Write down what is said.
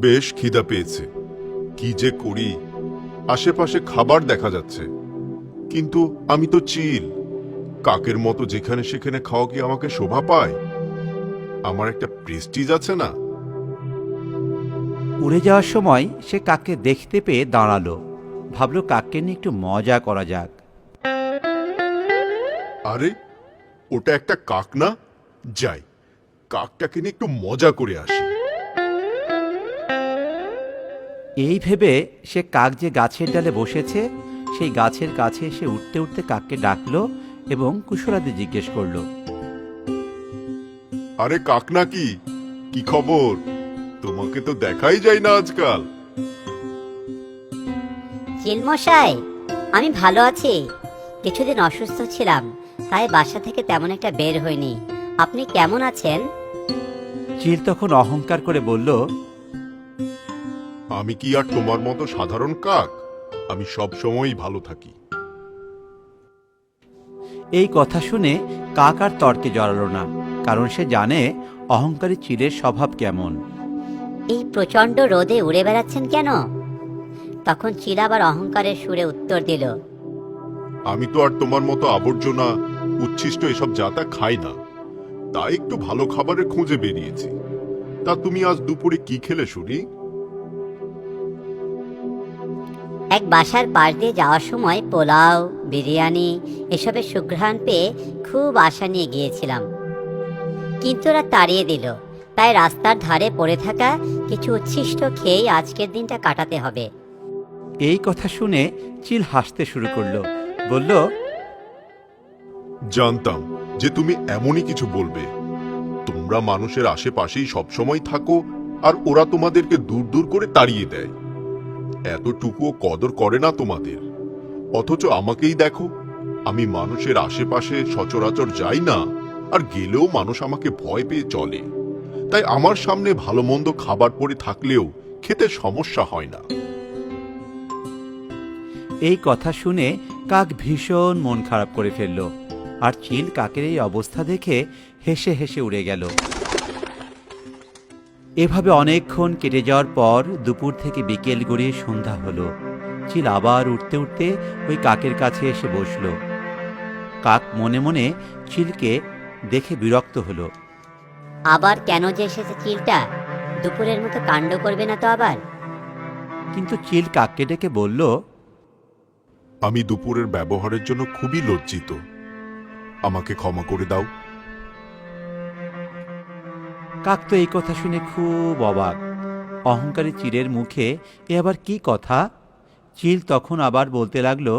বেশ খিদা পেয়েছে, কি যে করি। আশেপাশে খাবার দেখা যাচ্ছে, কিন্তু আমি তো চিল। কাকের মতো যেখানে সেখানে খাওয়া কি আমাকে শোভা পায়? আমার একটা প্রেস্টিজ আছে না? উড়ে যাওয়ার সময় সে কাককে দেখতে পেয়ে দাঁড়ালো, ভাবলো কাককে নিয়ে একটু মজা করা যাক। আরে, ওটা একটা কাক না? যাই, কাকটাকে নিয়ে একটু মজা করে আসি। এই ভেবে সে কাক যে গাছের ডালে বসেছে সেই গাছের কাছে এসে উঠতে উঠতে কাককে ডাকলো এবং কুশলাদি জিজ্ঞেস করলো। আরে কাক নাকি, কি খবর? তোমাকে তো দেখাই যায় না আজকাল। চিলমশাই, আমি ভালো আছি। কিছুদিন অসুস্থ ছিলাম, তাই বাসা থেকে তেমন একটা বের হইনি। আপনি কেমন আছেন? চিল তখন অহংকার করে বলল, আমি কি আর তোমার মতো সাধারণ কাক? আমি সব সময়ই ভালো থাকি। এই কথা শুনে কাক আর তর্কে জড়ালো না, কারণ সে জানে অহংকারী চিলের স্বভাব কেমন। এই প্রচন্ড রোদে উড়ে বেড়াচ্ছেন কেন? তখন চিল আবার অহংকারের সুরে উত্তর দিল, আমি তো আর তোমার মতো আবর্জনা, উচ্ছিষ্ট এসব যাতা খাই না, তাই একটু ভালো খাবারের খুঁজে বেরিয়েছি। তা তুমি আজ দুপুরে কি খেলে শুনি? এক বাসার পাশ দিয়ে যাওয়ার সময় পোলাও, বিরিয়ানি এসবের সুঘ্রাণ পেয়ে খুব আশা নিয়ে গিয়েছিলাম, কিন্তু ওরা তাড়িয়ে দিল। তাই রাস্তার ধারে পড়ে থাকা কিছু উচ্ছিষ্ট খেয়েই আজকের দিনটা কাটাতে হবে। এই কথা শুনে চিল হাসতে শুরু করলো, বলল, জানতাম যে তুমি এমনই কিছু বলবে। তোমরা মানুষের আশেপাশেই সবসময় থাকো, আর ওরা তোমাদেরকে দূর দূর করে তাড়িয়ে দেয়। এতটুকুও কদর করে না তোমাদের। অথচ আমাকেই দেখো, আমি মানুষের আশেপাশে সচরাচর যাই না, আর গেলেও মানুষ আমাকে ভয় পেয়ে চলে। তাই আমার সামনে ভালো মন্দ খাবার পড়ে থাকলেও খেতে সমস্যা হয় না। এই কথা শুনে কাক ভীষণ মন খারাপ করে ফেলল, আর চিল কাকের এই অবস্থা দেখে হেসে হেসে উড়ে গেল। এভাবে অনেকক্ষণ কেটে যাওয়ার পর দুপুর থেকে বিকেল গড়িয়ে সন্ধ্যা হলো। চিল আবার উঠতে উঠতে ওই কাকের কাছে এসে বসল। কাক মনে মনে চিলকে দেখে বিরক্ত হলো। আবার কেন যে এসেছে চিলটা? দুপুরের মতো কাণ্ড করবে না তো আবার? কিন্তু চিল কাককে ডেকে বলল, আমি দুপুরের ব্যবহারের জন্য খুবই লজ্জিত, আমাকে ক্ষমা করে দাও। কাক তো এই কথা শুনে খুব অবাক। অহংকারী চিলের মুখে এ আবার কি কথা? চিল তখন আবার বলতে লাগলো,